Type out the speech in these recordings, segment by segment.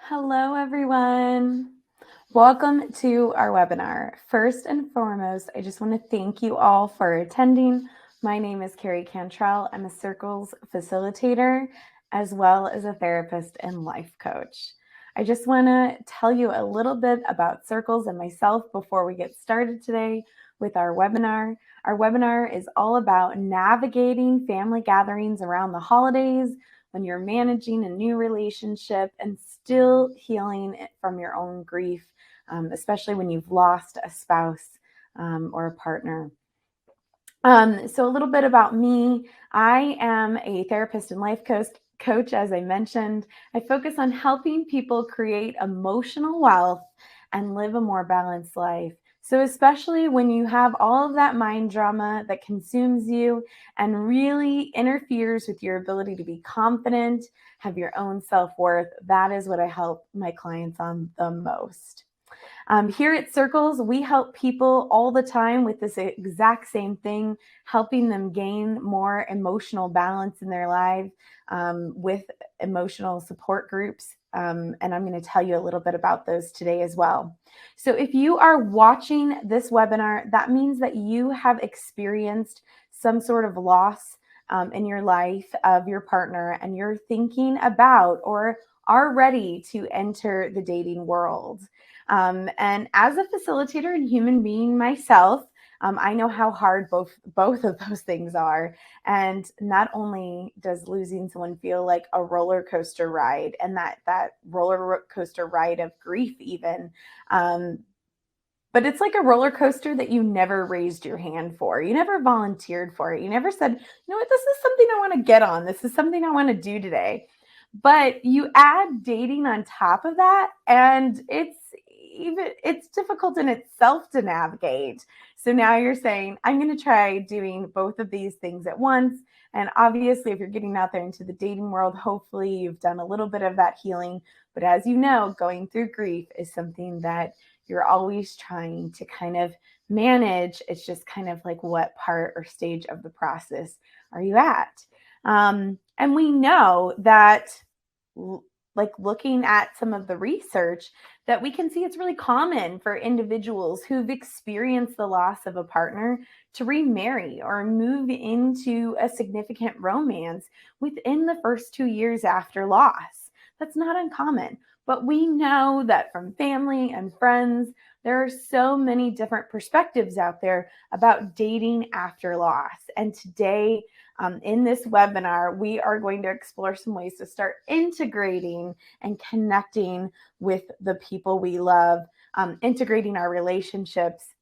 Hello, everyone. Welcome to our webinar. First and foremost, I just want to thank you all for attending. My name is Carrie Cantrell. I'm a Circles Facilitator, as well as a therapist and life coach. I just want to tell you a little bit about Circles and myself before we get started today with our webinar. Our webinar is all about navigating family gatherings around the holidays, when you're managing a new relationship and still healing from your own grief, especially when you've lost a spouse or a partner. So a little bit about me. I am a therapist and life coach, as I mentioned. I focus on helping people create emotional wealth and live a more balanced life. So especially when you have all of that mind drama that consumes you and really interferes with your ability to be confident, have your own self-worth, that is what I help my clients on the most. Here at Circles, we help people all the time with this exact same thing, helping them gain more emotional balance in their life with emotional support groups. And I'm going to tell you a little bit about those today as well. So if you are watching this webinar, that means that you have experienced some sort of loss in your life of your partner, and you're thinking about or are ready to enter the dating world. And as a facilitator and human being myself, I know how hard both of those things are. And not only does losing someone feel like a roller coaster ride, and that roller coaster ride of grief even, but it's like a roller coaster that you never raised your hand for. You never volunteered for it. You never said, you know what, this is something I want to get on. This is something I want to do today. But you add dating on top of that, and it's difficult in itself to navigate. So now you're saying, I'm going to try doing both of these things at once. And obviously, if you're getting out there into the dating world, hopefully you've done a little bit of that healing. But as you know, going through grief is something that you're always trying to kind of manage. It's just kind of like, what part or stage of the process are you at? And we know that, like looking at some of the research, that we can see it's really common for individuals who've experienced the loss of a partner to remarry or move into a significant romance within the first 2 years after loss. That's not uncommon. But we know that from family and friends, there are so many different perspectives out there about dating after loss. And today, in this webinar, we are going to explore some ways to start integrating and connecting with the people we love, integrating our relationships,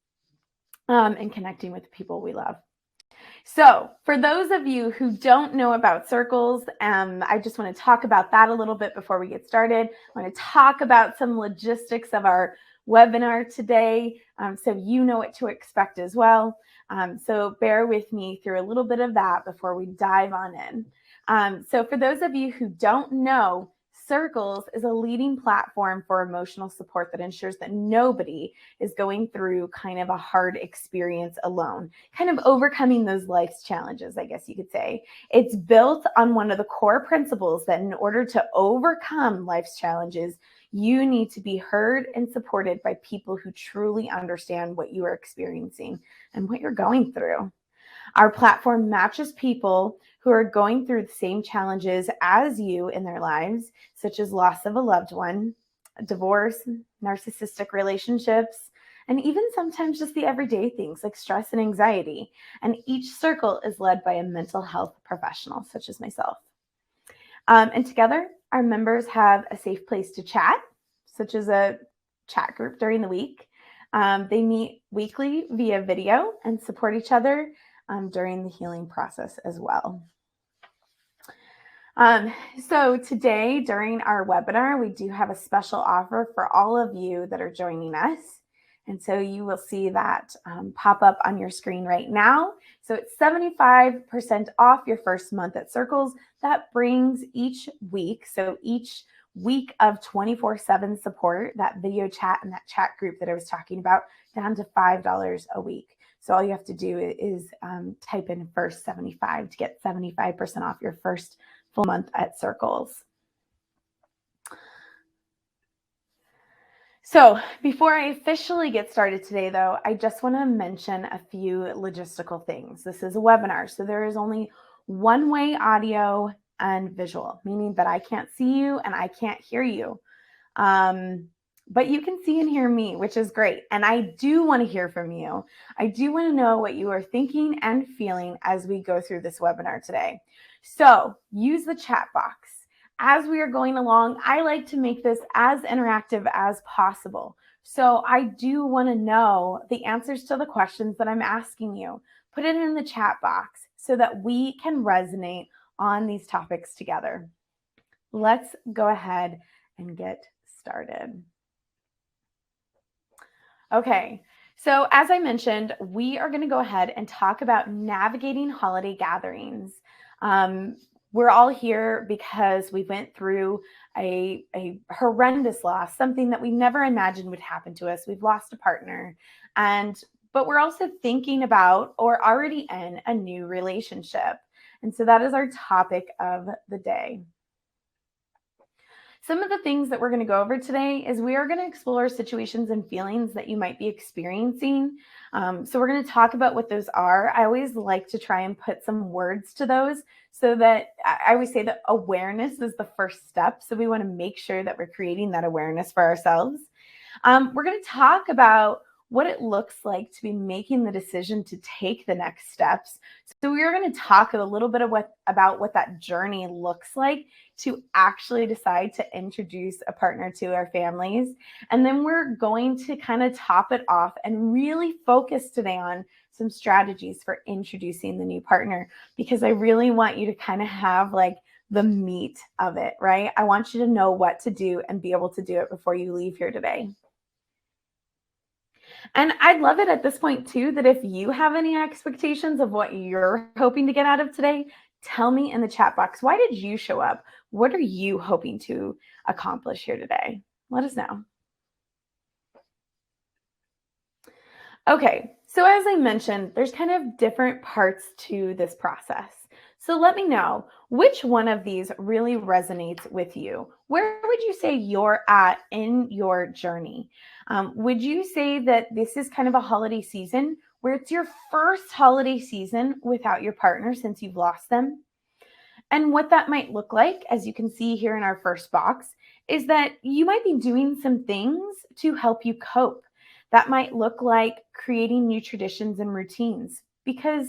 and connecting with the people we love. So for those of you who don't know about Circles, I just want to talk about that a little bit before we get started. I want to talk about some logistics of our webinar today, so you know what to expect as well. So bear with me through a little bit of that before we dive on in. So for those of you who don't know, Circles is a leading platform for emotional support that ensures that nobody is going through kind of a hard experience alone, kind of overcoming those life's challenges, I guess you could say. It's built on one of the core principles that in order to overcome life's challenges, you need to be heard and supported by people who truly understand what you are experiencing and what you're going through. Our platform matches people who are going through the same challenges as you in their lives, such as loss of a loved one, divorce, narcissistic relationships, and even sometimes just the everyday things like stress and anxiety. And each circle is led by a mental health professional, such as myself. And together, our members have a safe place to chat, such as a chat group during the week. They meet weekly via video and support each other during the healing process as well. So today, during our webinar, we do have a special offer for all of you that are joining us. And so you will see that pop up on your screen right now. So it's 75% off your first month at Circles. That brings each week, so each week of 24/7 support, that video chat and that chat group that I was talking about, down to $5 a week. So all you have to do is type in first 75 to get 75% off your first full month at Circles. So before I officially get started today, though, I just want to mention a few logistical things. This is a webinar, so there is only one way audio and visual, meaning that I can't see you and I can't hear you. But you can see and hear me, which is great. And I do want to hear from you. I do want to know what you are thinking and feeling as we go through this webinar today. So use the chat box. As we are going along, I like to make this as interactive as possible. So I do want to know the answers to the questions that I'm asking you. Put it in the chat box so that we can resonate on these topics together. Let's go ahead and get started. Okay, so as I mentioned, we are going to go ahead and talk about navigating holiday gatherings. We're all here because we went through a horrendous loss, something that we never imagined would happen to us. We've lost a partner, but we're also thinking about or already in a new relationship. And so that is our topic of the day. Some of the things that we're going to go over today is we are going to explore situations and feelings that you might be experiencing. So we're going to talk about what those are. I always like to try and put some words to those so that I always say that awareness is the first step. So we want to make sure that we're creating that awareness for ourselves. We're going to talk about what it looks like to be making the decision to take the next steps. So we are going to talk a little bit about what that journey looks like to actually decide to introduce a partner to our families. And then we're going to kind of top it off and really focus today on some strategies for introducing the new partner, because I really want you to kind of have like the meat of it, right? I want you to know what to do and be able to do it before you leave here today. And I'd love it at this point too, that if you have any expectations of what you're hoping to get out of today, tell me in the chat box. Why did you show up? What are you hoping to accomplish here today? Let us know. Okay, so as I mentioned, there's kind of different parts to this process. So let me know which one of these really resonates with you. Where would you say you're at in your journey? Would you say that this is kind of a holiday season where it's your first holiday season without your partner since you've lost them? And what that might look like, as you can see here in our first box, is that you might be doing some things to help you cope. That might look like creating new traditions and routines because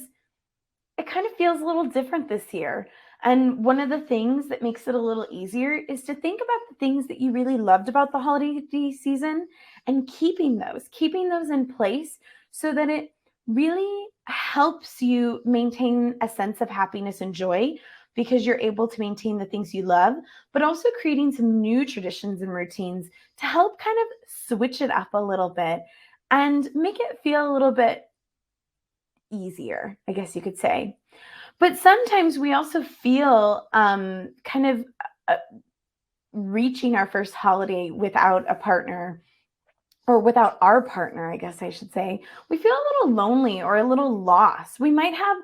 it kind of feels a little different this year. And one of the things that makes it a little easier is to think about the things that you really loved about the holiday season and keeping those in place so that it really helps you maintain a sense of happiness and joy because you're able to maintain the things you love, but also creating some new traditions and routines to help kind of switch it up a little bit and make it feel a little bit easier, I guess you could say. But sometimes we also feel kind of uh, reaching our first holiday without a partner or without our partner, I guess I should say. We feel a little lonely or a little lost. We might have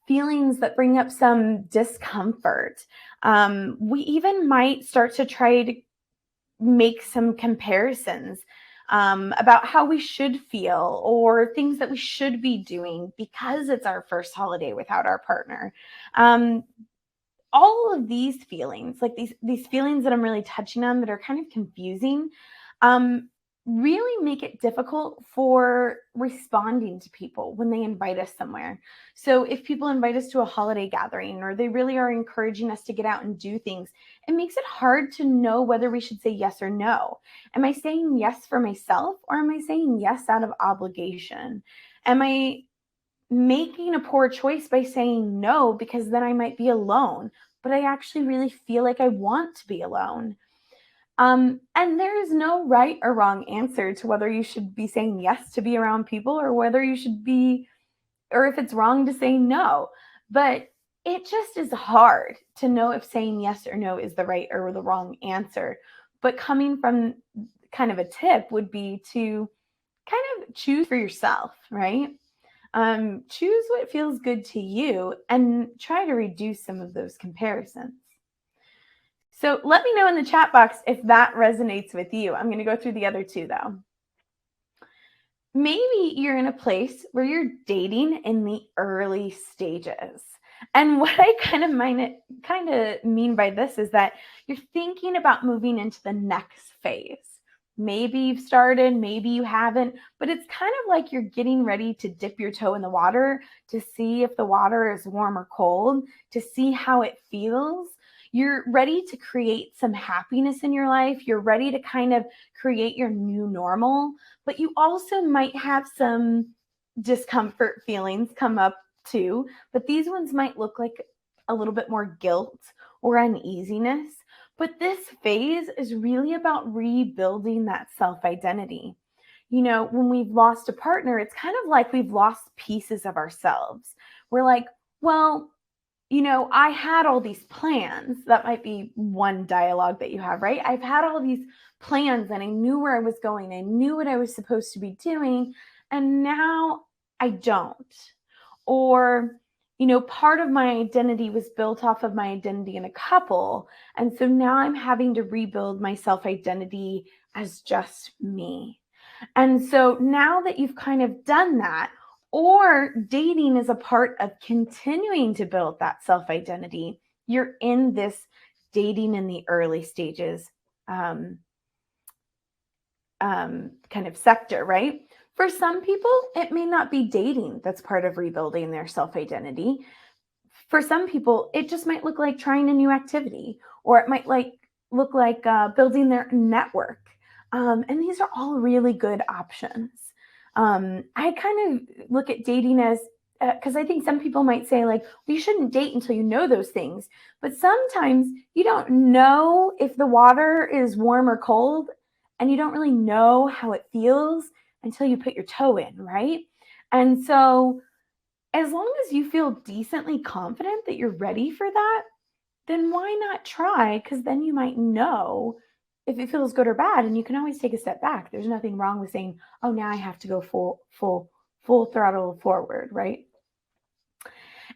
feelings that bring up some discomfort. We even might start to try to make some comparisons about how we should feel or things that we should be doing because it's our first holiday without our partner. Um, all of these feelings, like these feelings that I'm really touching on that are kind of confusing, um, really make it difficult for responding to people when they invite us somewhere. So if people invite us to a holiday gathering or they really are encouraging us to get out and do things, it makes it hard to know whether we should say yes or no. Am I saying yes for myself or am I saying yes out of obligation? Am I making a poor choice by saying no because then I might be alone, but I actually really feel like I want to be alone? And there is no right or wrong answer to whether you should be saying yes to be around people or whether you should be, or if it's wrong to say no. But it just is hard to know if saying yes or no is the right or the wrong answer. But coming from kind of a tip would be to kind of choose for yourself, right? Choose what feels good to you and try to reduce some of those comparisons. So let me know in the chat box if that resonates with you. I'm going to go through the other two though. Maybe you're in a place where you're dating in the early stages. And what I kind of mean by this is that you're thinking about moving into the next phase. Maybe you've started, maybe you haven't, but it's kind of like you're getting ready to dip your toe in the water to see if the water is warm or cold, to see how it feels. You're ready to create some happiness in your life. You're ready to kind of create your new normal, but you also might have some discomfort feelings come up too. But these ones might look like a little bit more guilt or uneasiness. But this phase is really about rebuilding that self-identity. You know, when we've lost a partner, it's kind of like we've lost pieces of ourselves. We're like, well, you know, I had all these plans. That might be one dialogue that you have, right? I've had all these plans and I knew where I was going. I knew what I was supposed to be doing. And now I don't. Or, you know, part of my identity was built off of my identity in a couple. And so now I'm having to rebuild my self-identity as just me. And so now that you've kind of done that, or dating is a part of continuing to build that self-identity, you're in this dating in the early stages kind of sector, right? For some people, it may not be dating that's part of rebuilding their self-identity. For some people, it just might look like trying a new activity, or it might look like building their network. And these are all really good options. I kind of look at dating as, because I think some people might say like, well, you shouldn't date until you know those things. But sometimes you don't know if the water is warm or cold, and you don't really know how it feels until you put your toe in, right? And so as long as you feel decently confident that you're ready for that, then why not try? Because then you might know if it feels good or bad, and you can always take a step back. There's nothing wrong with saying, oh, now I have to go full throttle forward, right?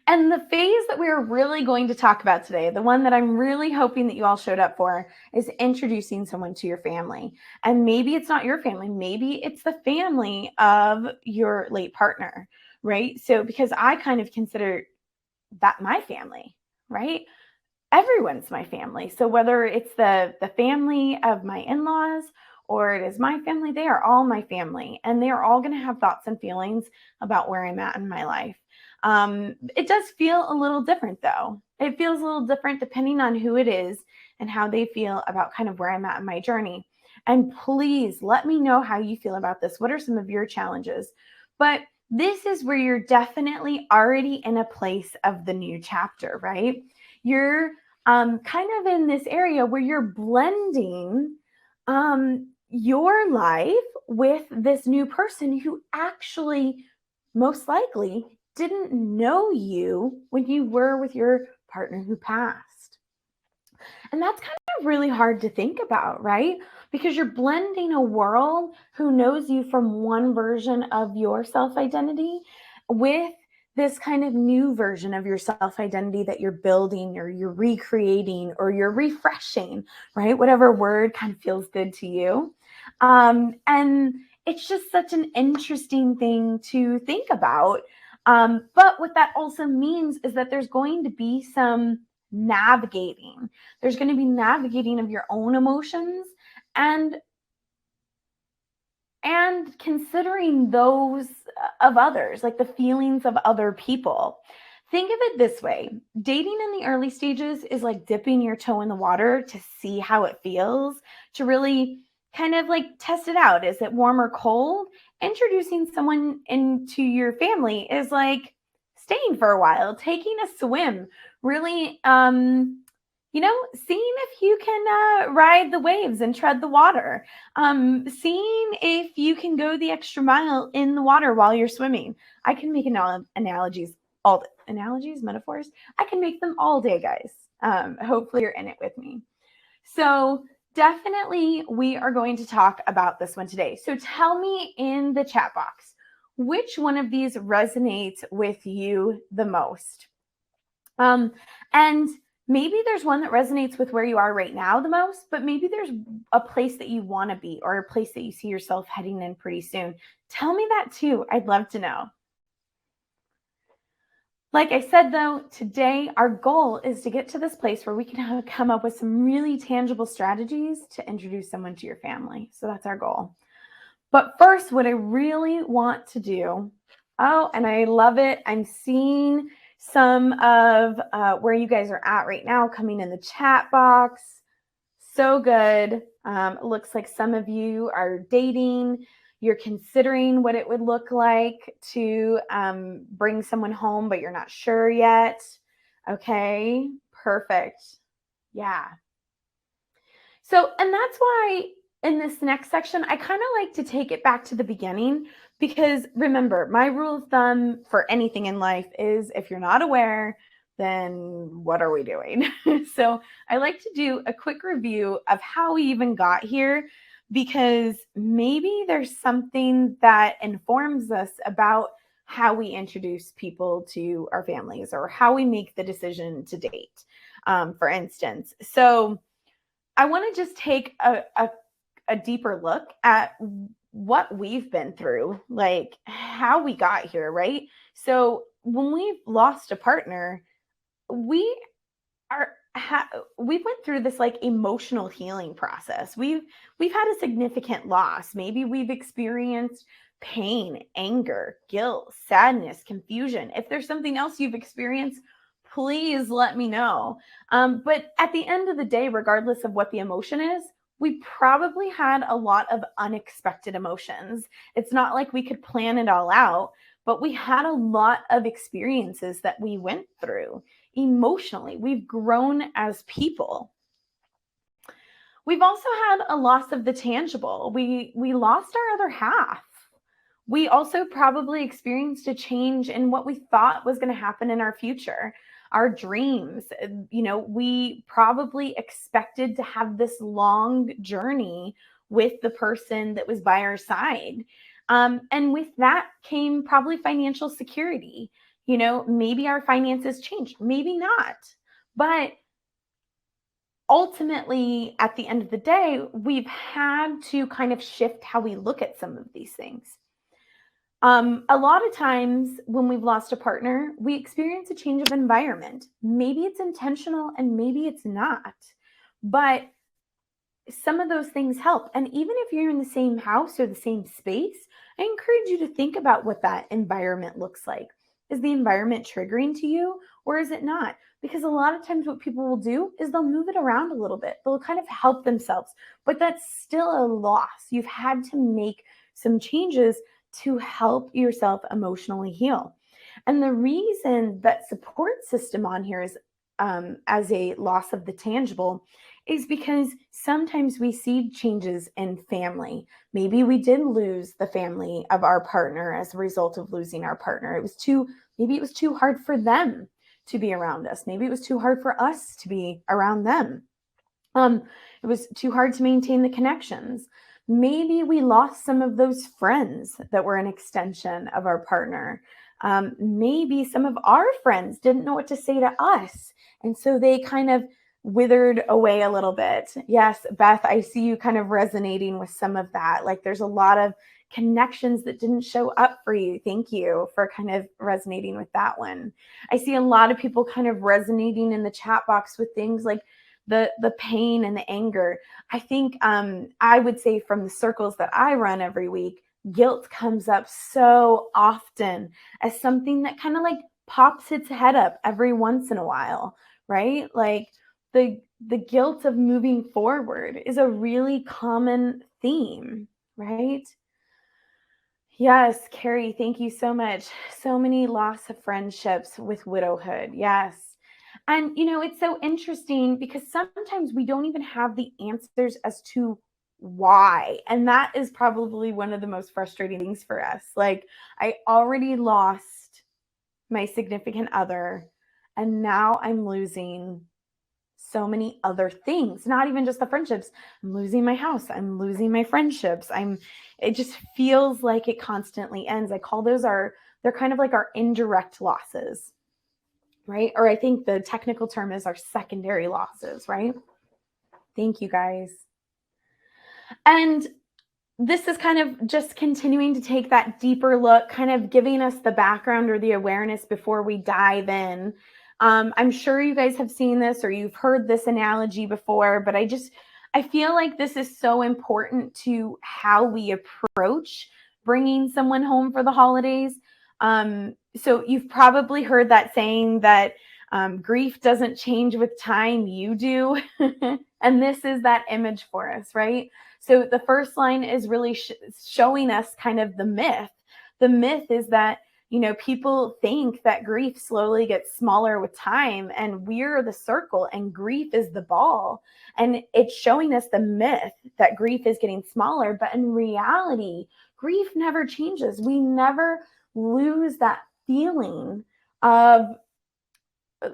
And the phase that we're really going to talk about today, the one that I'm really hoping that you all showed up for, is introducing someone to your family. And maybe it's not your family, maybe it's the family of your late partner, right? So because I kind of consider that my family, right? Everyone's my family. So whether it's the family of my in-laws or it is my family, they are all my family, and they are all going to have thoughts and feelings about where I'm at in my life. It does feel a little different though. It feels a little different depending on who it is and how they feel about kind of where I'm at in my journey. And please let me know how you feel about this. What are some of your challenges? But this is where you're definitely already in a place of the new chapter, right? You're kind of in this area where you're blending your life with this new person who actually most likely didn't know you when you were with your partner who passed. And that's kind of really hard to think about, right? Because you're blending a world who knows you from one version of your self-identity with this kind of new version of your self-identity that you're building or you're recreating or you're refreshing, right? Whatever word kind of feels good to you. And it's just such an interesting thing to think about. But what that also means is that there's going to be some navigating. There's going to be navigating of your own emotions and considering those of others, like the feelings of other people. Think of it this way. Dating in the early stages is like dipping your toe in the water to see how it feels, to really kind of like test it out. Is it warm or cold? Introducing someone into your family is like staying for a while, taking a swim, really you know, seeing if you can ride the waves and tread the water, seeing if you can go the extra mile in the water while you're swimming. I can make metaphors. I can make them all day, guys. Hopefully you're in it with me. So definitely we are going to talk about this one today. So tell me in the chat box, which one of these resonates with you the most? And Maybe there's one that resonates with where you are right now the most, but maybe there's a place that you want to be or a place that you see yourself heading in pretty soon. Tell me that too. I'd love to know. Like I said, though, today our goal is to get to this place where we can come up with some really tangible strategies to introduce someone to your family. So that's our goal. But first, what I really want to do, oh, and I love it. I'm seeing some of where you guys are at right now coming in the chat box. So good. It looks like some of you are dating. You're considering what it would look like to bring someone home, but you're not sure yet. Okay, perfect. Yeah. So, and that's why in this next section, I kind of like to take it back to the beginning because remember, my rule of thumb for anything in life is if you're not aware, then what are we doing? So I like to do a quick review of how we even got here because maybe there's something that informs us about how we introduce people to our families or how we make the decision to date, for instance. So I want to just take a deeper look at what we've been through, like how we got here, right? So when we've lost a partner, we we went through this like emotional healing process. We've had a significant loss. Maybe we've experienced pain, anger, guilt, sadness, confusion. If there's something else you've experienced, please let me know. But at the end of the day, regardless of what the emotion is, we probably had a lot of unexpected emotions. It's not like we could plan it all out, but we had a lot of experiences that we went through emotionally. We've grown as people. We've also had a loss of the tangible. We lost our other half. We also probably experienced a change in what we thought was going to happen in our future, our dreams. You know, we probably expected to have this long journey with the person that was by our side. And with that came probably financial security. You know, maybe our finances changed, maybe not. But ultimately, at the end of the day, we've had to kind of shift how we look at some of these things. A lot of times when we've lost a partner, we experience a change of environment. Maybe it's intentional and maybe it's not. But some of those things help. And even if you're in the same house or the same space, I encourage you to think about what that environment looks like. Is the environment triggering to you or is it not? Because a lot of times what people will do is they'll move it around a little bit. They'll kind of help themselves, but that's still a loss. You've had to make some changes to help yourself emotionally heal. And the reason that support system on here is as a loss of the tangible is because sometimes we see changes in family. Maybe we did lose the family of our partner as a result of losing our partner. Maybe it was too hard for them to be around us. Maybe it was too hard for us to be around them. It was too hard to maintain the connections. Maybe we lost some of those friends that were an extension of our partner. Maybe some of our friends didn't know what to say to us. And so they kind of withered away a little bit. Yes, Beth, I see you kind of resonating with some of that. Like there's a lot of connections that didn't show up for you. Thank you for kind of resonating with that one. I see a lot of people kind of resonating in the chat box with things like the pain and the anger. I think I would say from the circles that I run every week, guilt comes up so often as something that kind of like pops its head up every once in a while, right? Like the guilt of moving forward is a really common theme, right? Yes, Carrie, thank you so much. So many loss of friendships with widowhood. Yes. And, you know, it's so interesting because sometimes we don't even have the answers as to why. And that is probably one of the most frustrating things for us. Like, I already lost my significant other, and now I'm losing so many other things, not even just the friendships. I'm losing my house. I'm losing my friendships. It just feels like it constantly ends. I call those they're kind of like our indirect losses. right? Or I think the technical term is our secondary losses, right? Thank you, guys. And this is kind of just continuing to take that deeper look, kind of giving us the background or the awareness before we dive in. I'm sure you guys have seen this or you've heard this analogy before, but I feel like this is so important to how we approach bringing someone home for the holidays. So you've probably heard that saying that grief doesn't change with time, you do. And this is that image for us, right? So the first line is really showing us kind of the myth. The myth is that, people think that grief slowly gets smaller with time, and we're the circle and grief is the ball. And it's showing us the myth that grief is getting smaller, but in reality, grief never changes. We never lose that feeling of,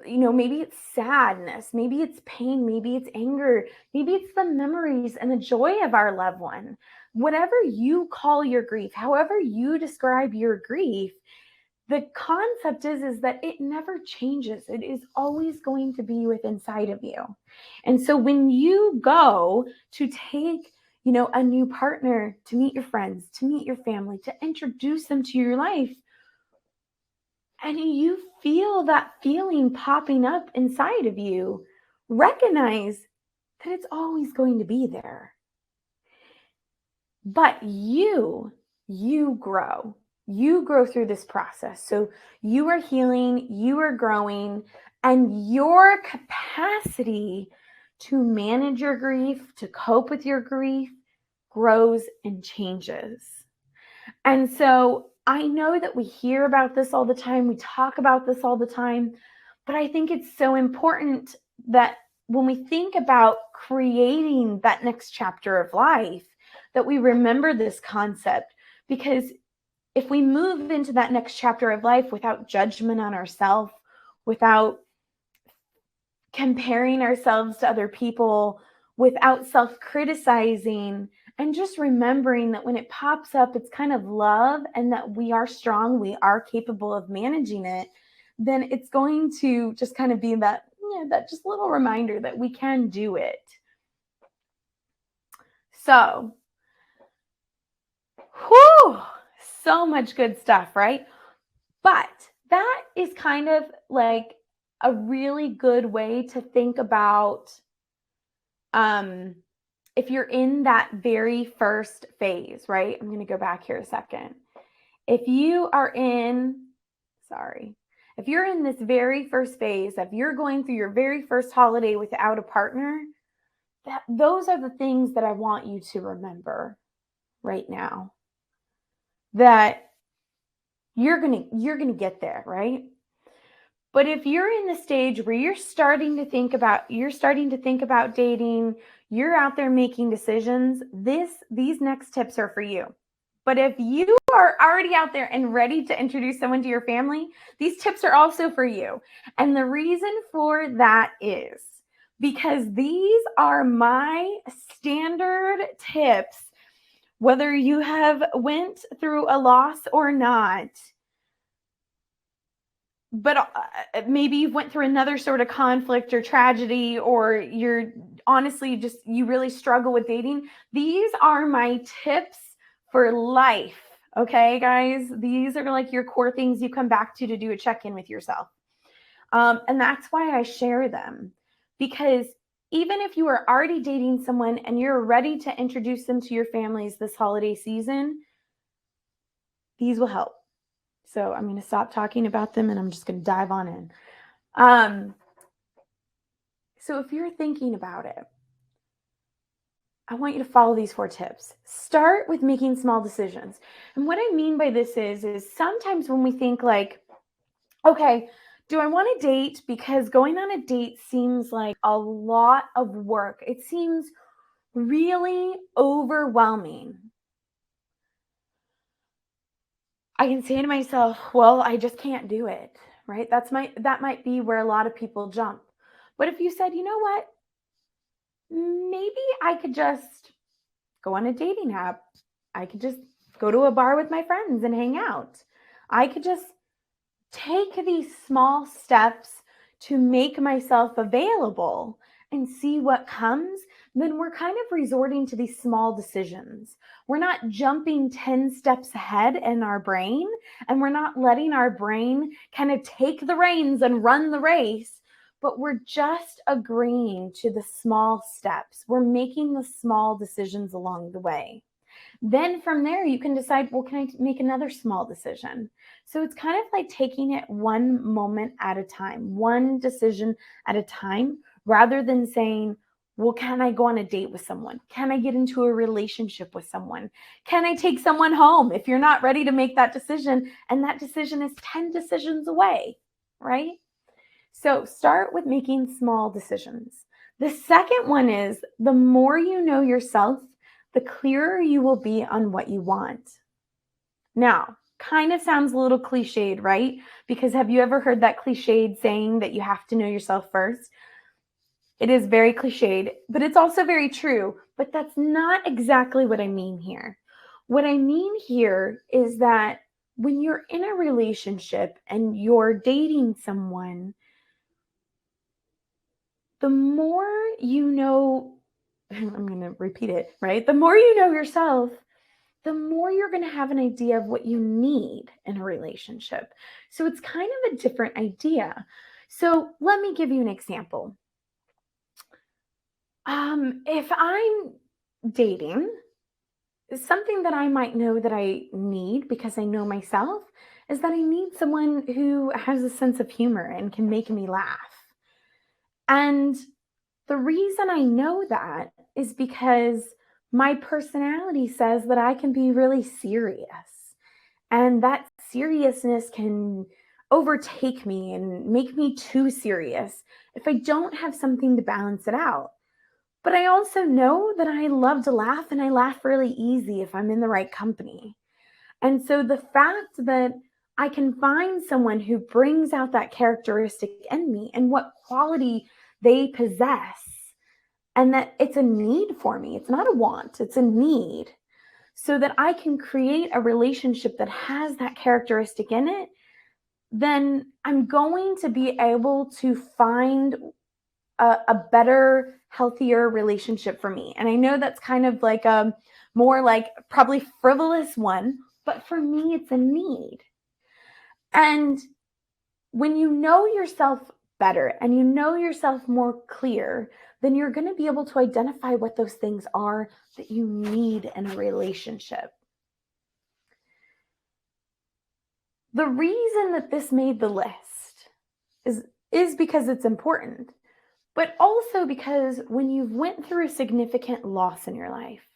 maybe it's sadness, maybe it's pain, maybe it's anger, maybe it's the memories and the joy of our loved one. Whatever you call your grief, however you describe your grief, the concept is that it never changes. It is always going to be within inside of you. And so when you go to take, a new partner, to meet your friends, to meet your family, to introduce them to your life, and you feel that feeling popping up inside of you, recognize that it's always going to be there. But you grow. You grow through this process. So you are healing, you are growing, and your capacity to manage your grief, to cope with your grief, grows and changes. And so I know that we hear about this all the time, we talk about this all the time, but I think it's so important that when we think about creating that next chapter of life, that we remember this concept. Because if we move into that next chapter of life without judgment on ourselves, without comparing ourselves to other people, without self-criticizing, and just remembering that when it pops up, it's kind of love and that we are strong, we are capable of managing it, then it's going to just kind of be that, that just little reminder that we can do it. So, so much good stuff, right? But that is kind of like a really good way to think about if you're in that very first phase, right? I'm going to go back here a second. If you're in this very first phase, if you're going through your very first holiday without a partner, those are the things that I want you to remember right now. That you're going to get there, right? But if you're in the stage where you're starting to think about dating, you're out there making decisions, these next tips are for you. But if you are already out there and ready to introduce someone to your family, these tips are also for you. And the reason for that is because these are my standard tips, whether you have went through a loss or not. But maybe you've went through another sort of conflict or tragedy, or you're honestly you really struggle with dating. These are my tips for life. Okay, guys, these are like your core things you come back to do a check-in with yourself. And that's why I share them, because even if you are already dating someone and you're ready to introduce them to your families this holiday season, these will help. So I'm going to stop talking about them and I'm just going to dive on in. So if you're thinking about it, I want you to follow these 4 tips. Start with making small decisions. And what I mean by this is sometimes when we think like, okay, do I want to date? Because going on a date seems like a lot of work. It seems really overwhelming. I can say to myself, well, I just can't do it, right? That might be where a lot of people jump. But if you said, you know what, maybe I could just go on a dating app. I could just go to a bar with my friends and hang out. I could just take these small steps to make myself available and see what comes, then we're kind of resorting to these small decisions. We're not jumping 10 steps ahead in our brain, and we're not letting our brain kind of take the reins and run the race, but we're just agreeing to the small steps. We're making the small decisions along the way. Then from there, you can decide, well, can I make another small decision? So it's kind of like taking it one moment at a time, one decision at a time, rather than saying, well, can I go on a date with someone? Can I get into a relationship with someone? Can I take someone home? If you're not ready to make that decision, and that decision is 10 decisions away, right? So start with making small decisions. The second one is, the more you know yourself, the clearer you will be on what you want. Now, kind of sounds a little cliched, right? Because have you ever heard that cliched saying that you have to know yourself first? It is very cliched, but it's also very true. But that's not exactly what I mean here. What I mean here is that when you're in a relationship and you're dating someone, the more you know, I'm going to repeat it, right? The more you know yourself, the more you're going to have an idea of what you need in a relationship. So it's kind of a different idea. So let me give you an example. If I'm dating, something that I might know that I need because I know myself is that I need someone who has a sense of humor and can make me laugh. And the reason I know that is because my personality says that I can be really serious. And that seriousness can overtake me and make me too serious if I don't have something to balance it out. But I also know that I love to laugh, and I laugh really easy if I'm in the right company. And so the fact that I can find someone who brings out that characteristic in me and what quality they possess, and that it's a need for me, it's not a want, it's a need, so that I can create a relationship that has that characteristic in it, then I'm going to be able to find a better, healthier relationship for me. And I know that's kind of like a more like probably frivolous one, but for me, it's a need. And when you know yourself better and you know yourself more clear, then you're going to be able to identify what those things are that you need in a relationship. The reason that this made the list is because it's important, but also because when you've went through a significant loss in your life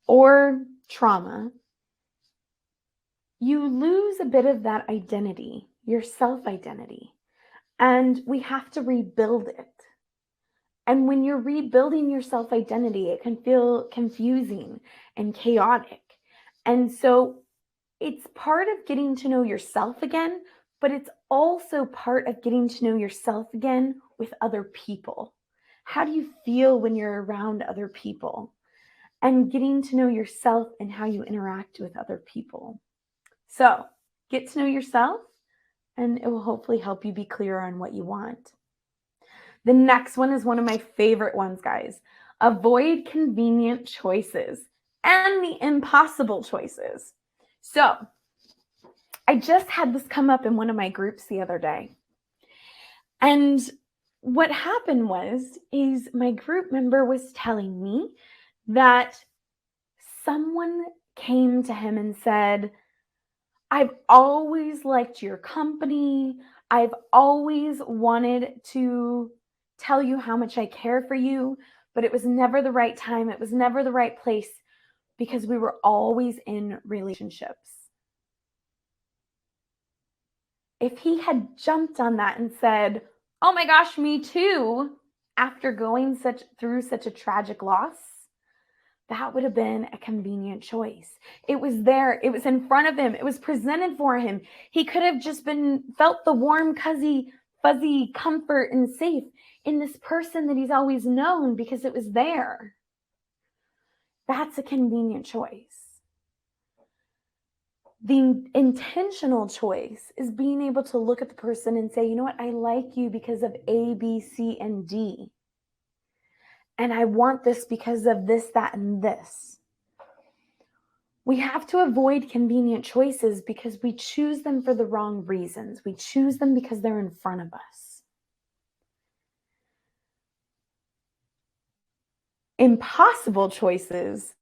or trauma, you lose a bit of that identity, your self-identity, and we have to rebuild it. And when you're rebuilding your self-identity, it can feel confusing and chaotic. And so it's part of getting to know yourself again, but it's also part of getting to know yourself again with other people. How do you feel when you're around other people? And getting to know yourself and how you interact with other people. So get to know yourself, and it will hopefully help you be clearer on what you want. The next one is one of my favorite ones, guys. Avoid convenient choices and the impossible choices. So I just had this come up in one of my groups the other day. And what happened is my group member was telling me that someone came to him and said, I've always liked your company. I've always wanted to tell you how much I care for you, but it was never the right time. It was never the right place because we were always in relationships. If he had jumped on that and said, oh my gosh, me too, after going through such a tragic loss, that would have been a convenient choice. It was there. It was in front of him. It was presented for him. He could have just felt the warm, fuzzy comfort and safe in this person that he's always known because it was there. That's a convenient choice. The intentional choice is being able to look at the person and say, you know what, I like you because of A, B, C, and D. And I want this because of this, that, and this. We have to avoid convenient choices because we choose them for the wrong reasons. We choose them because they're in front of us. Impossible choices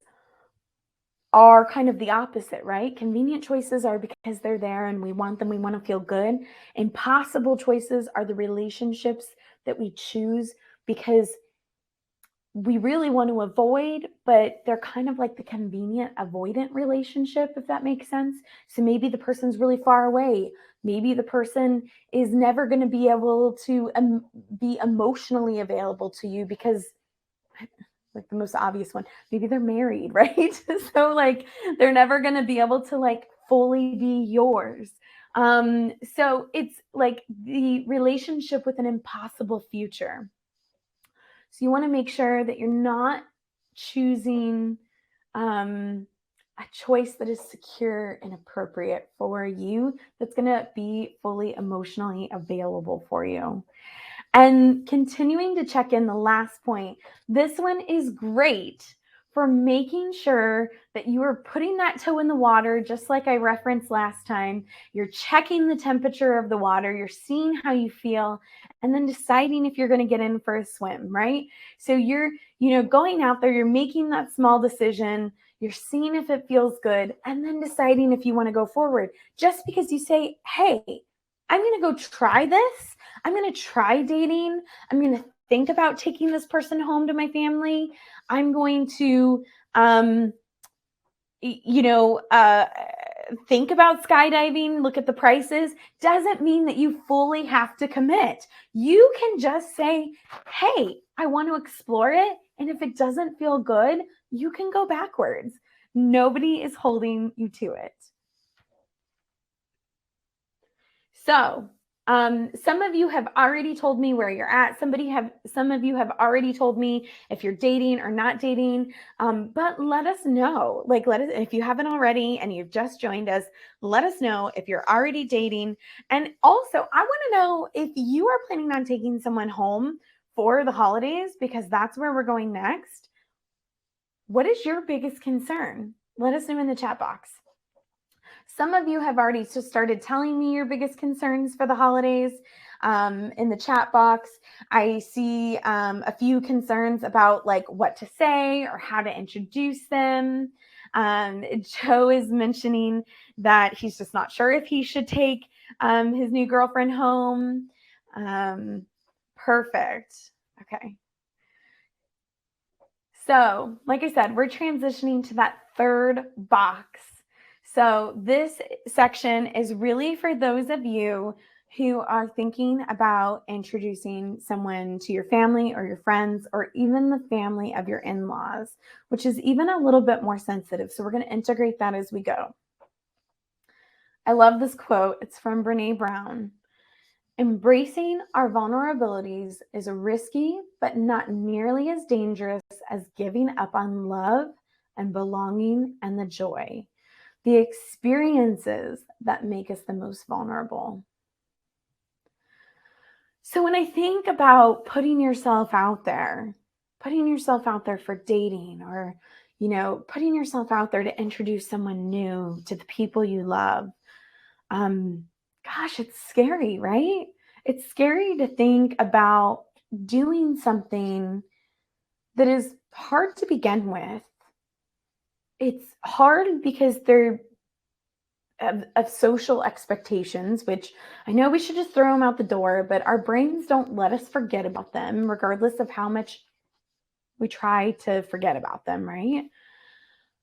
are kind of the opposite, right? Convenient choices are because they're there and we want them, we want to feel good. Impossible choices are the relationships that we choose because we really want to avoid, but they're kind of like the convenient avoidant relationship, if that makes sense. So maybe the person's really far away. Maybe the person is never going to be able to be emotionally available to you because, like the most obvious one, maybe they're married, right? So like they're never going to be able to like fully be yours. So it's like the relationship with an impossible future. So you want to make sure that you're not choosing a choice that is secure and appropriate for you, that's going to be fully emotionally available for you. And continuing to check in, the last point, this one is great for making sure that you are putting that toe in the water, just like I referenced last time. You're checking the temperature of the water, you're seeing how you feel, and then deciding if you're going to get in for a swim, right? So you're, going out there, you're making that small decision, you're seeing if it feels good, and then deciding if you want to go forward. Just because you say, hey, I'm going to go try this. I'm going to try dating. I'm going to think about taking this person home to my family. I'm going to, think about skydiving, look at the prices, doesn't mean that you fully have to commit. You can just say, hey, I want to explore it. And if it doesn't feel good, you can go backwards. Nobody is holding you to it. So, some of you have already told me where you're at. Some of you have already told me if you're dating or not dating. But let us know. If you haven't already and you've just joined us, let us know if you're already dating. And also, I want to know if you are planning on taking someone home for the holidays, because that's where we're going next. What is your biggest concern? Let us know in the chat box. Some of you have already just started telling me your biggest concerns for the holidays in the chat box. I see a few concerns about like what to say or how to introduce them. Joe is mentioning that he's just not sure if he should take his new girlfriend home. Perfect. Okay. So, like I said, we're transitioning to that third box. So this section is really for those of you who are thinking about introducing someone to your family or your friends or even the family of your in-laws, which is even a little bit more sensitive. So we're going to integrate that as we go. I love this quote. It's from Brené Brown. Embracing our vulnerabilities is risky, but not nearly as dangerous as giving up on love and belonging and the joy, the experiences that make us the most vulnerable. So when I think about putting yourself out there for dating, or, putting yourself out there to introduce someone new to the people you love, gosh, it's scary, right? It's scary to think about doing something that is hard to begin with. It's hard because they're of social expectations, which I know we should just throw them out the door, but our brains don't let us forget about them, regardless of how much we try to forget about them, right?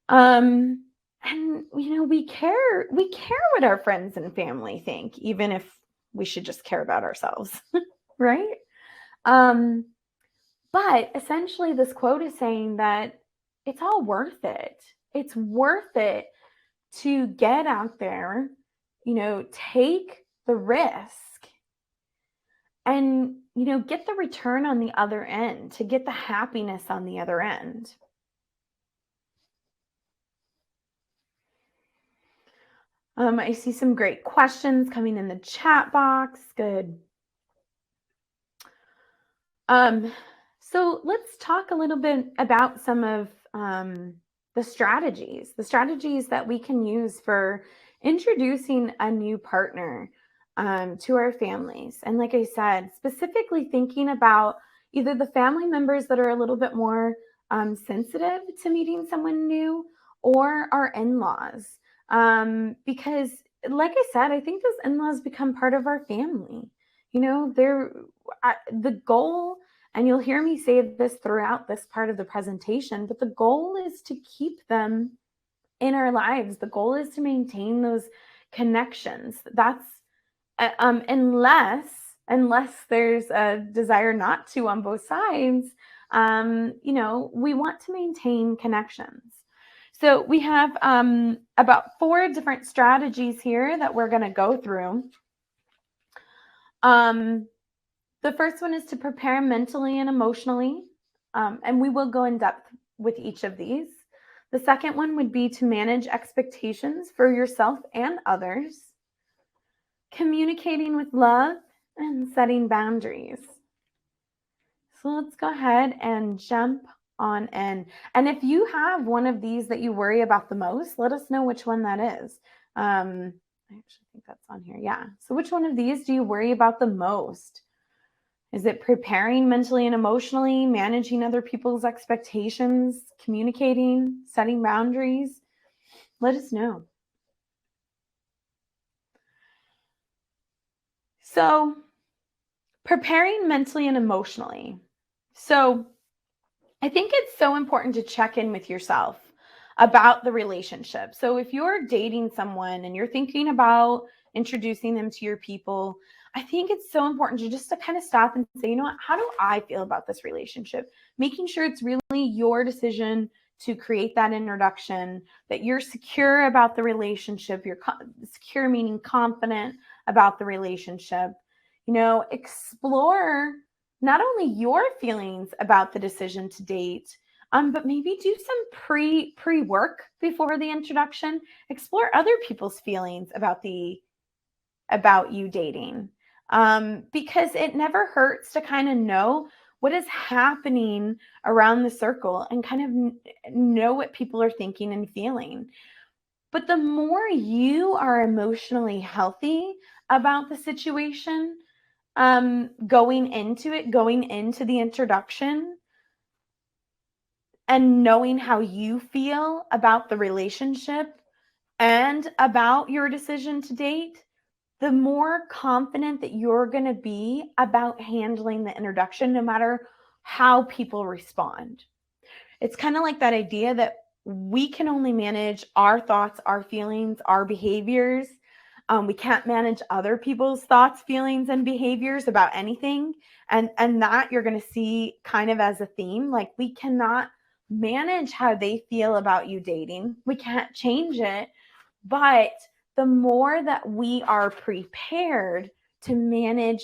And we care what our friends and family think, even if we should just care about ourselves, right? But essentially this quote is saying that it's all worth it. It's worth it to get out there, take the risk and, get the return on the other end, to get the happiness on the other end. I see some great questions coming in the chat box. Good. So let's talk a little bit about some of the strategies that we can use for introducing a new partner to our families. And like I said, specifically thinking about either the family members that are a little bit more sensitive to meeting someone new or our in-laws. Because like I said, I think those in-laws become part of our family. You know, the goal, and you'll hear me say this throughout this part of the presentation, but the goal is to keep them in our lives. The goal is to maintain those connections. That's unless there's a desire not to on both sides. We want to maintain connections. So we have about 4 different strategies here that we're going to go through. The first one is to prepare mentally and emotionally, and we will go in depth with each of these. The second one would be to manage expectations for yourself and others, communicating with love, and setting boundaries. So let's go ahead and jump on in. And if you have one of these that you worry about the most, let us know which one that is. I actually think that's on here. Yeah. So which one of these do you worry about the most? Is it preparing mentally and emotionally, managing other people's expectations, communicating, setting boundaries? Let us know. So, preparing mentally and emotionally. So, I think it's so important to check in with yourself about the relationship. So if you're dating someone and you're thinking about introducing them to your people, I think it's so important to kind of stop and say, you know what, how do I feel about this relationship? Making sure it's really your decision to create that introduction, that you're secure about the relationship, you're secure meaning confident about the relationship. Explore not only your feelings about the decision to date, but maybe do some pre work before the introduction. Explore other people's feelings about you dating, because it never hurts to kind of know what is happening around the circle and kind of know what people are thinking and feeling. But the more you are emotionally healthy about the situation, going into the introduction, and knowing how you feel about the relationship and about your decision to date, the more confident that you're going to be about handling the introduction, no matter how people respond. It's kind of like that idea that we can only manage our thoughts, our feelings, our behaviors. We can't manage other people's thoughts, feelings, and behaviors about anything. And that you're going to see kind of as a theme. Like, we cannot manage how they feel about you dating. We can't change it. But the more that we are prepared to manage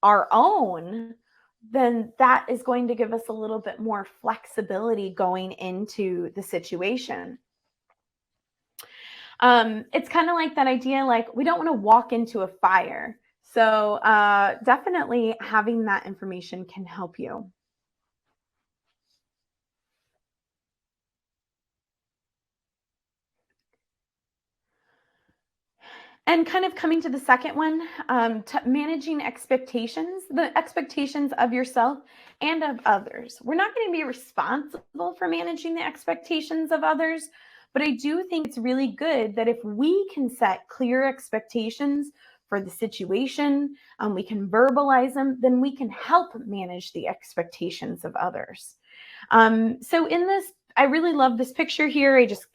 our own, then that is going to give us a little bit more flexibility going into the situation. It's kind of like that idea, like, we don't want to walk into a fire. So definitely having that information can help you. And kind of coming to the second one, managing expectations, the expectations of yourself and of others. We're not going to be responsible for managing the expectations of others, but I do think it's really good that if we can set clear expectations for the situation, we can verbalize them, then we can help manage the expectations of others. So in this, I really love this picture here. I just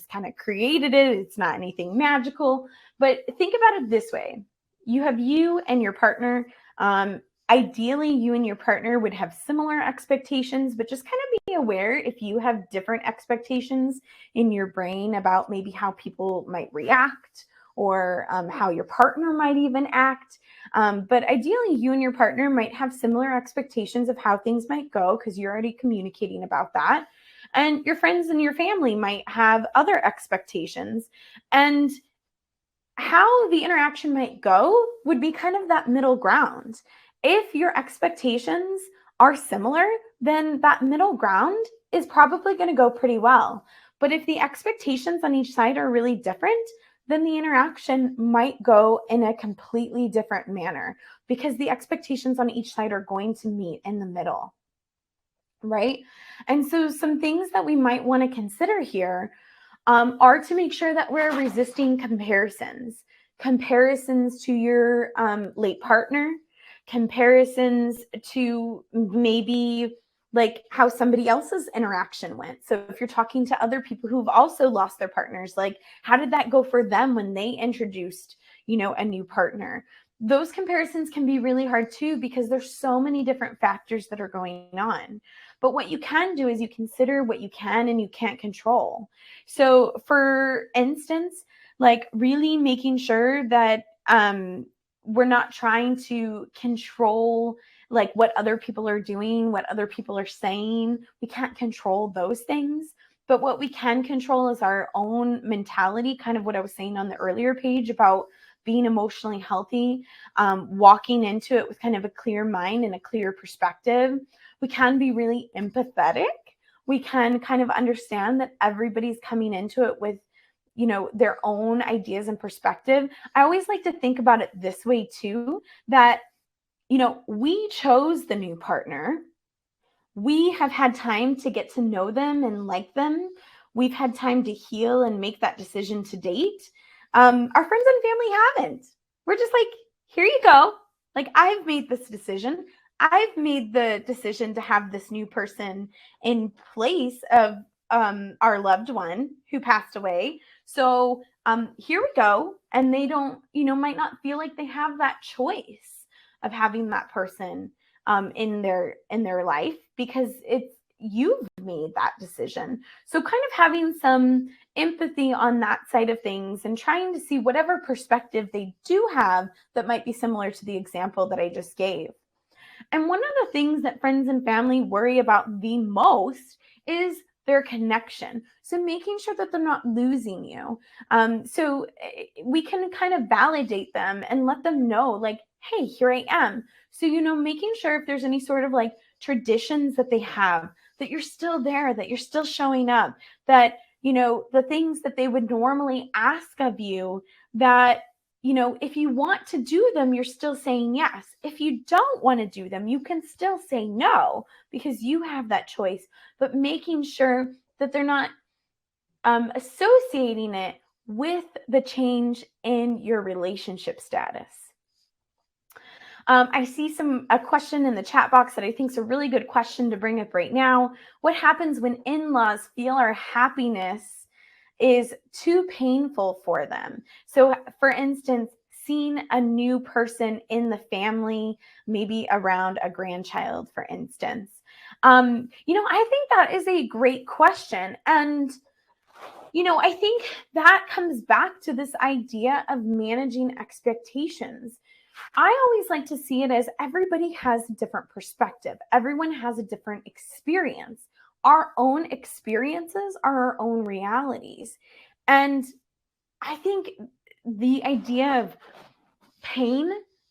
kind of created it. It's not anything magical, but think about it this way. You have you and your partner. Ideally, you and your partner would have similar expectations, but just kind of be aware if you have different expectations in your brain about maybe how people might react, or how your partner might even act. But ideally, you and your partner might have similar expectations of how things might go, because you're already communicating about that. And your friends and your family might have other expectations. And how the interaction might go would be kind of that middle ground. If your expectations are similar, then that middle ground is probably going to go pretty well. But if the expectations on each side are really different, then the interaction might go in a completely different manner because the expectations on each side are going to meet in the middle, right? And so some things that we might want to consider here are to make sure that we're resisting comparisons to your late partner, comparisons to maybe like how somebody else's interaction went. So if you're talking to other people who've also lost their partners, like how did that go for them when they introduced, a new partner? Those comparisons can be really hard too, because there's so many different factors that are going on. But what you can do is you consider what you can and you can't control. So for instance, like really making sure that we're not trying to control like what other people are doing, what other people are saying. We can't control those things. But what we can control is our own mentality, kind of what I was saying on the earlier page about being emotionally healthy, walking into it with kind of a clear mind and a clear perspective. We can be really empathetic. We can kind of understand that everybody's coming into it with, their own ideas and perspective. I always like to think about it this way too, that, we chose the new partner. We have had time to get to know them and like them. We've had time to heal and make that decision to date. Our friends and family haven't. We're just like, here you go. Like, I've made this decision. I've made the decision to have this new person in place of our loved one who passed away. So here we go. And they don't, might not feel like they have that choice of having that person in their life, because you've made that decision. So kind of having some empathy on that side of things and trying to see whatever perspective they do have that might be similar to the example that I just gave. And one of the things that friends and family worry about the most is their connection. So making sure that they're not losing you. So we can kind of validate them and let them know, like, hey, here I am. So, making sure if there's any sort of like traditions that they have, that you're still there, that you're still showing up, that, the things that they would normally ask of you, that, if you want to do them, you're still saying yes. If you don't want to do them, you can still say no, because you have that choice. But making sure that they're not associating it with the change in your relationship status. I see a question in the chat box that I think is a really good question to bring up right now. What happens when in-laws feel our happiness is too painful for them? So for instance, seeing a new person in the family, maybe around a grandchild, for instance. I think that is a great question. And, I think that comes back to this idea of managing expectations. I always like to see it as everybody has a different perspective. Everyone has a different experience. Our own experiences are our own realities. And I think the idea of pain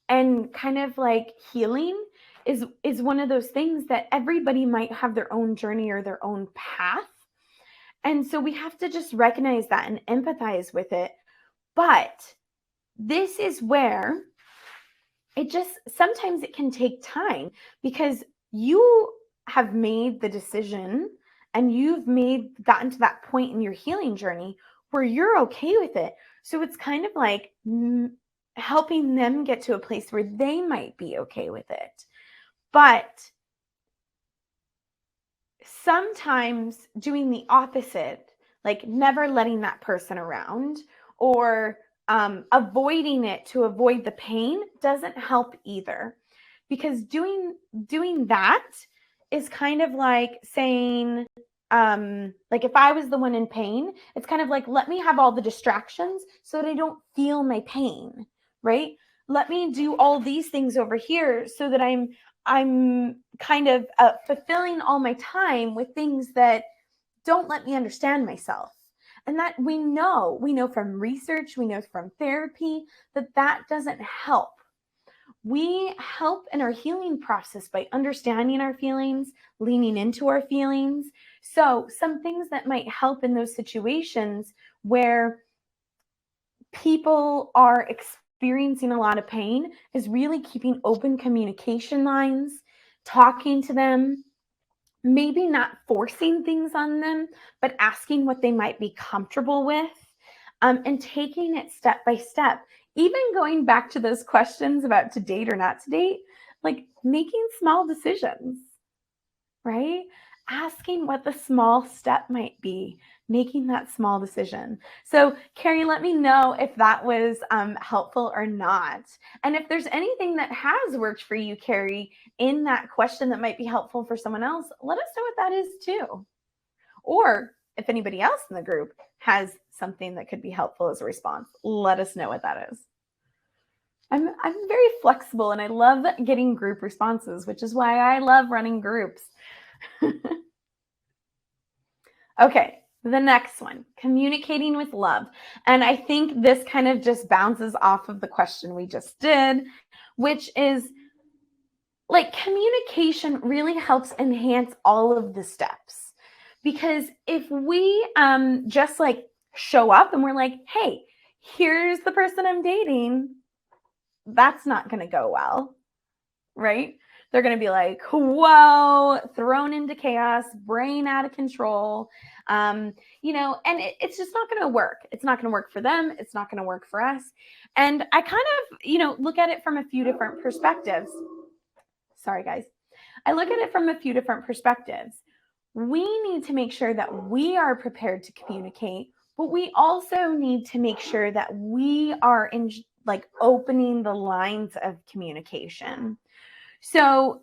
and kind of like healing is one of those things that everybody might have their own journey or their own path. And so we have to just recognize that and empathize with it. But this is where sometimes it can take time, because you have made the decision and you've gotten to that point in your healing journey where you're okay with it. So it's kind of like helping them get to a place where they might be okay with it. But sometimes doing the opposite, like never letting that person around, or avoiding it to avoid the pain, doesn't help either. Because doing that is kind of like saying, like if I was the one in pain, it's kind of like, let me have all the distractions so that I don't feel my pain, right? Let me do all these things over here so that I'm kind of fulfilling all my time with things that don't let me understand myself. And that we know from research, we know from therapy that doesn't help. We help in our healing process by understanding our feelings, leaning into our feelings. So some things that might help in those situations where people are experiencing a lot of pain is really keeping open communication lines, talking to them, maybe not forcing things on them, but asking what they might be comfortable with, and taking it step by step. Even going back to those questions about to date or not to date, like making small decisions, right? Asking what the small step might be, making that small decision. So, Carrie, let me know if that was helpful or not. And if there's anything that has worked for you, Carrie, in that question that might be helpful for someone else, let us know what that is too. Or if anybody else in the group has something that could be helpful as a response, let us know what that is. I'm very flexible and I love getting group responses, which is why I love running groups. Okay, the next one, communicating with love. And I think this kind of just bounces off of the question we just did, which is like communication really helps enhance all of the steps. Because if we just like show up and we're like, hey, here's the person I'm dating, that's not going to go well, right? They're going to be like, whoa, thrown into chaos, brain out of control, and it's just not going to work. It's not going to work for them. It's not going to work for us. And I kind of, look at it from a few different perspectives. Sorry, guys. I look at it from a few different perspectives. We need to make sure that we are prepared to communicate, but we also need to make sure that we are opening the lines of communication. So,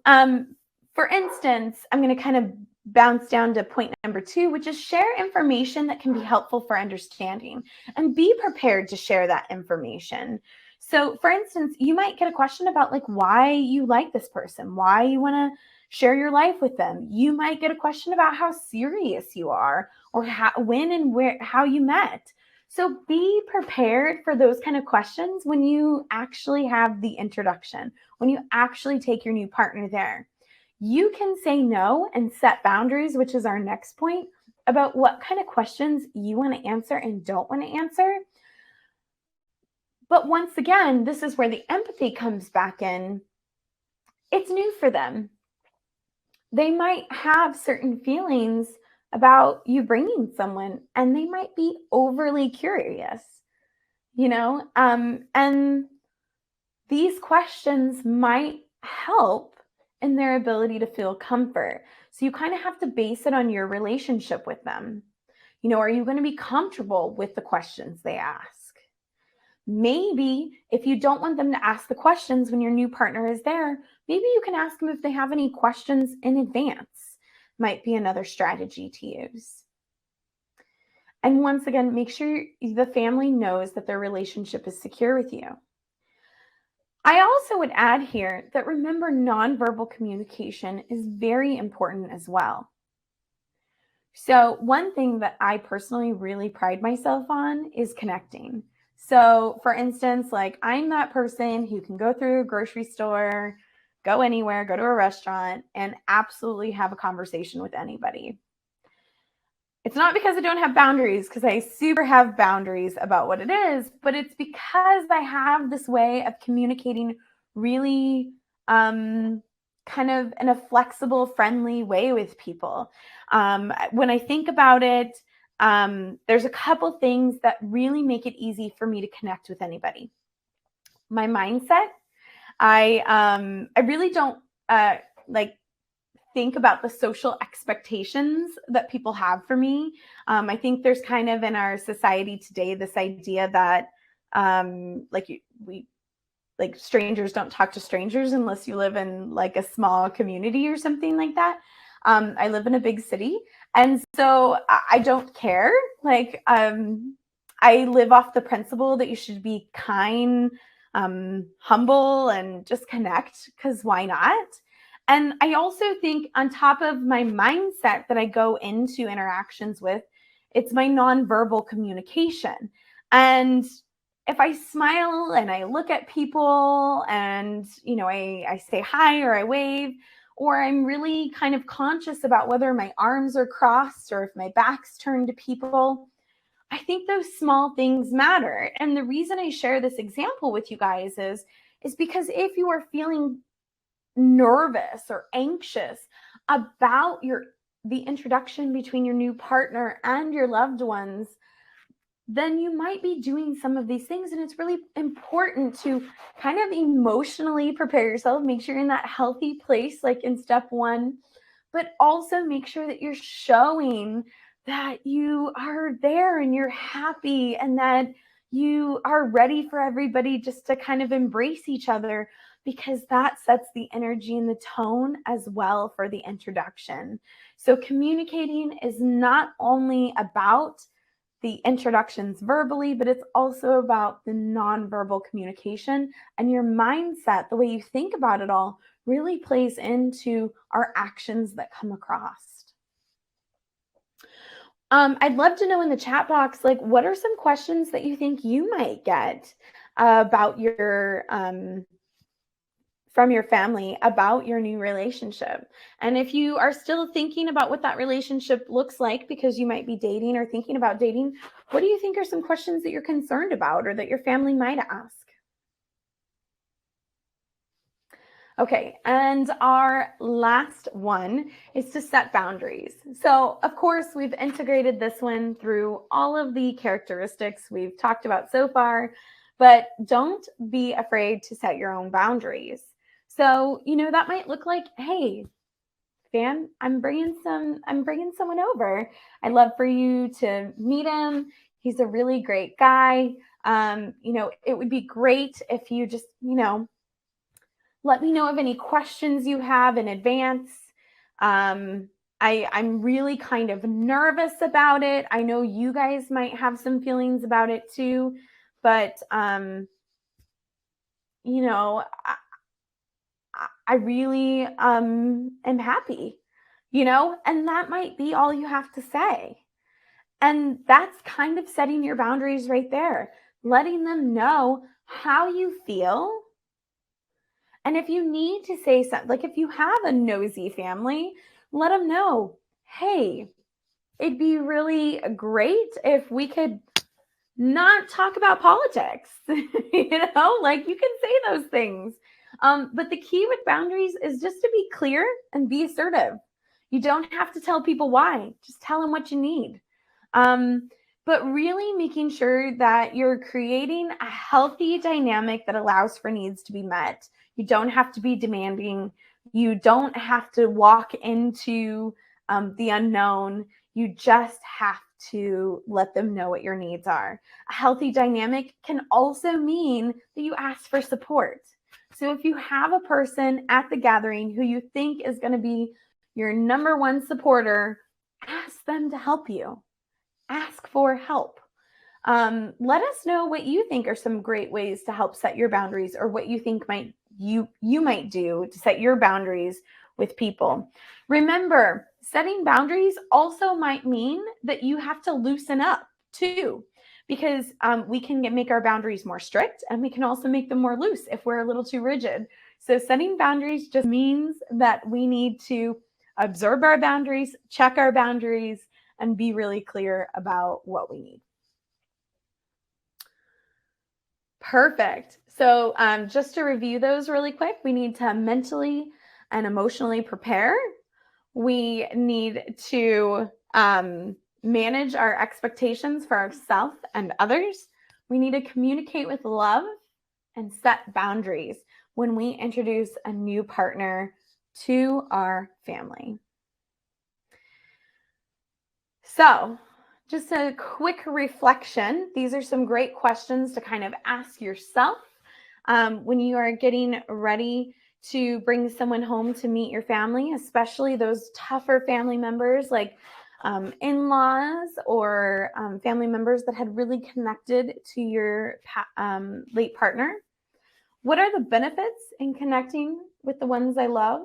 for instance, I'm going to kind of bounce down to point number 2, which is share information that can be helpful for understanding and be prepared to share that information. So, for instance, you might get a question about like why you like this person, why you want to share your life with them. You might get a question about how serious you are or when and where, how you met. So be prepared for those kind of questions when you actually have the introduction, when you actually take your new partner there. You can say no and set boundaries, which is our next point, about what kind of questions you want to answer and don't want to answer. But once again, this is where the empathy comes back in. It's new for them. They might have certain feelings about you bringing someone, and they might be overly curious, and these questions might help in their ability to feel comfort. So you kind of have to base it on your relationship with them. Are you going to be comfortable with the questions they ask? Maybe if you don't want them to ask the questions when your new partner is there, maybe you can ask them if they have any questions in advance. Might be another strategy to use. And once again, make sure the family knows that their relationship is secure with you. I also would add here that remember, nonverbal communication is very important as well. So one thing that I personally really pride myself on is connecting. So for instance, like I'm that person who can go through a grocery store, go anywhere, go to a restaurant, and absolutely have a conversation with anybody. It's not because I don't have boundaries, because I super have boundaries about what it is, but it's because I have this way of communicating really kind of in a flexible, friendly way with people. When I think about it, there's a couple things that really make it easy for me to connect with anybody. My mindset. I really don't think about the social expectations that people have for me. I think there's kind of in our society today this idea that strangers don't talk to strangers unless you live in like a small community or something like that. I live in a big city, and so I don't care. I live off the principle that you should be kind, humble, and just connect, because why not? And I also think on top of my mindset that I go into interactions with It's my nonverbal communication. And if I smile and I look at people and, I say hi or I wave, or I'm really kind of conscious about whether my arms are crossed or if my back's turned to people, I think those small things matter. And the reason I share this example with you guys is because if you are feeling nervous or anxious about the introduction between your new partner and your loved ones, then you might be doing some of these things. And it's really important to kind of emotionally prepare yourself, make sure you're in that healthy place, like in step one, but also make sure that you're showing that you are there and you're happy and that you are ready for everybody just to kind of embrace each other, because that sets the energy and the tone as well for the introduction. So communicating is not only about the introductions verbally, but it's also about the nonverbal communication, and your mindset, the way you think about it all, really plays into our actions that come across. I'd love to know in the chat box, like, what are some questions that you think you might get about from your family about your new relationship? And if you are still thinking about what that relationship looks like because you might be dating or thinking about dating, what do you think are some questions that you're concerned about or that your family might ask? Okay, and our last one is to set boundaries. So, of course, we've integrated this one through all of the characteristics we've talked about so far, but don't be afraid to set your own boundaries. So, that might look like, hey, fam, I'm bringing someone over. I'd love for you to meet him. He's a really great guy. It would be great if you just, let me know of any questions you have in advance. I'm really kind of nervous about it. I know you guys might have some feelings about it too, but I really am happy, and that might be all you have to say. And that's kind of setting your boundaries right there, letting them know how you feel. And if you need to say something, like if you have a nosy family, let them know, hey, it'd be really great if we could not talk about politics. Like you can say those things. But the key with boundaries is just to be clear and be assertive. You don't have to tell people why, just tell them what you need. But really making sure that you're creating a healthy dynamic that allows for needs to be met. You don't have to be demanding. You don't have to walk into the unknown. You just have to let them know what your needs are. A healthy dynamic can also mean that you ask for support. So if you have a person at the gathering who you think is going to be your number one supporter, ask them to help you. Ask for help. Let us know what you think are some great ways to help set your boundaries, or what you think you might do to set your boundaries with people. Remember, setting boundaries also might mean that you have to loosen up too, because we can make our boundaries more strict, and we can also make them more loose if we're a little too rigid. So setting boundaries just means that we need to observe our boundaries, check our boundaries, and be really clear about what we need. Perfect. So just to review those really quick, we need to mentally and emotionally prepare. We need to manage our expectations for ourselves and others. We need to communicate with love and set boundaries when we introduce a new partner to our family. So, just a quick reflection. These are some great questions to kind of ask yourself when you are getting ready to bring someone home to meet your family, especially those tougher family members like in-laws or family members that had really connected to your late partner. What are the benefits in connecting with the ones I love?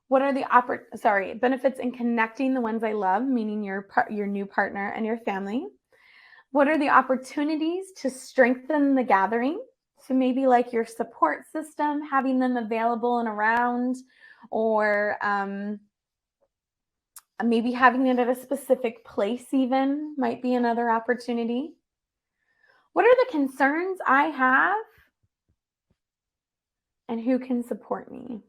What are the benefits in connecting the ones I love, meaning your new partner and your family? What are the opportunities to strengthen the gathering? So maybe like your support system, having them available and around, or maybe having it at a specific place even might be another opportunity. What are the concerns I have, and who can support me?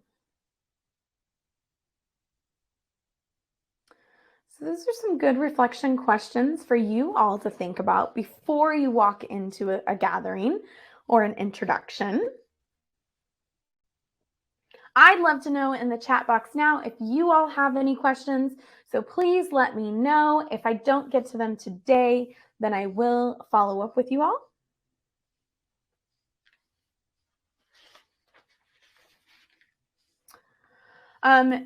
So those are some good reflection questions for you all to think about before you walk into a gathering or an introduction. I'd love to know in the chat box now if you all have any questions. So please let me know. If I don't get to them today, then I will follow up with you all.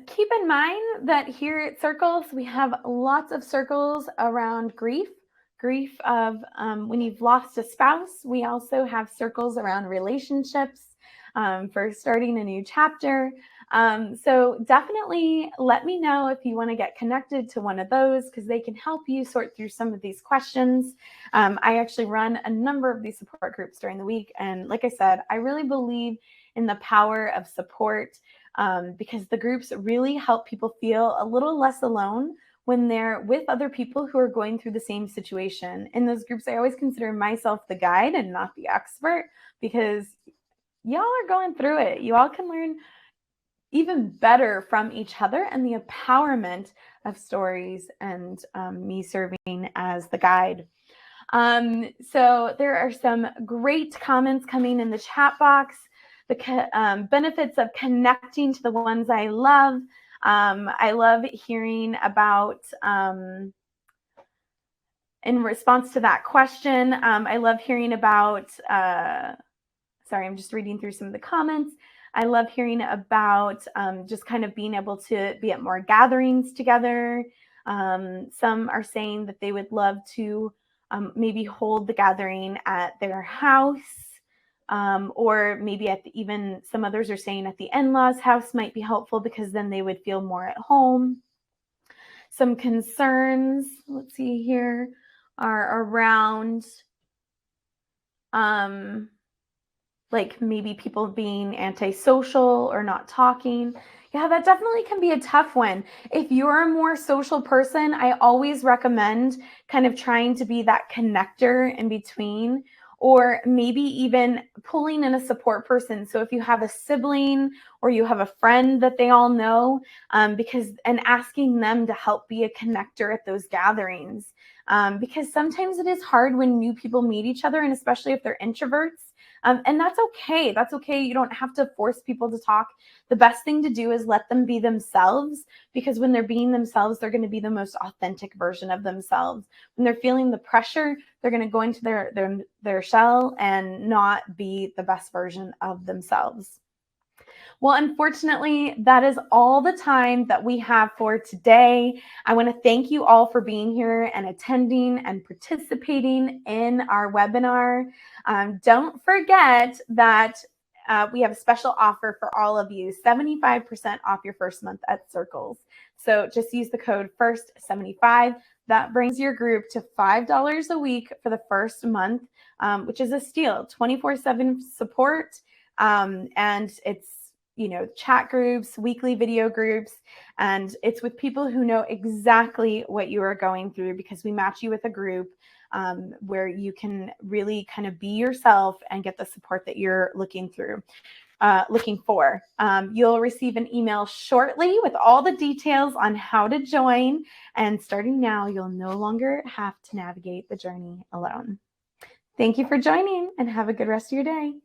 Keep in mind that here at Circles, we have lots of circles around grief of when you've lost a spouse. We also have circles around relationships for starting a new chapter. So definitely let me know if you want to get connected to one of those, because they can help you sort through some of these questions. I actually run a number of these support groups during the week. And like I said, I really believe in the power of support. Because the groups really help people feel a little less alone when they're with other people who are going through the same situation. In those groups, I always consider myself the guide and not the expert, because y'all are going through it. You all can learn even better from each other, and the empowerment of stories and me serving as the guide. So there are some great comments coming in the chat box. The benefits of connecting to the ones I love. I love hearing about, in response to that question, I love hearing about, sorry, I'm just reading through some of the comments. I love hearing about just kind of being able to be at more gatherings together. Some are saying that they would love to maybe hold the gathering at their house. Or maybe even some others are saying at the in-laws' house might be helpful, because then they would feel more at home. Some concerns, let's see here, are around like maybe people being antisocial or not talking. Yeah, that definitely can be a tough one. If you're a more social person, I always recommend kind of trying to be that connector in between, or maybe even pulling in a support person. So if you have a sibling or you have a friend that they all know, and asking them to help be a connector at those gatherings. Because sometimes it is hard when new people meet each other, and especially if they're introverts. And that's okay. That's okay. You don't have to force people to talk. The best thing to do is let them be themselves, because when they're being themselves, they're going to be the most authentic version of themselves. When they're feeling the pressure, they're going to go into their shell and not be the best version of themselves. Well, unfortunately, that is all the time that we have for today. I want to thank you all for being here and attending and participating in our webinar. Don't forget that we have a special offer for all of you, 75% off your first month at Circles. So just use the code FIRST75. That brings your group to $5 a week for the first month, which is a steal, 24/7 support. And it's, chat groups, weekly video groups, and it's with people who know exactly what you are going through, because we match you with a group where you can really kind of be yourself and get the support that you're looking for. You'll receive an email shortly with all the details on how to join, and starting now, you'll no longer have to navigate the journey alone. Thank you for joining, and have a good rest of your day.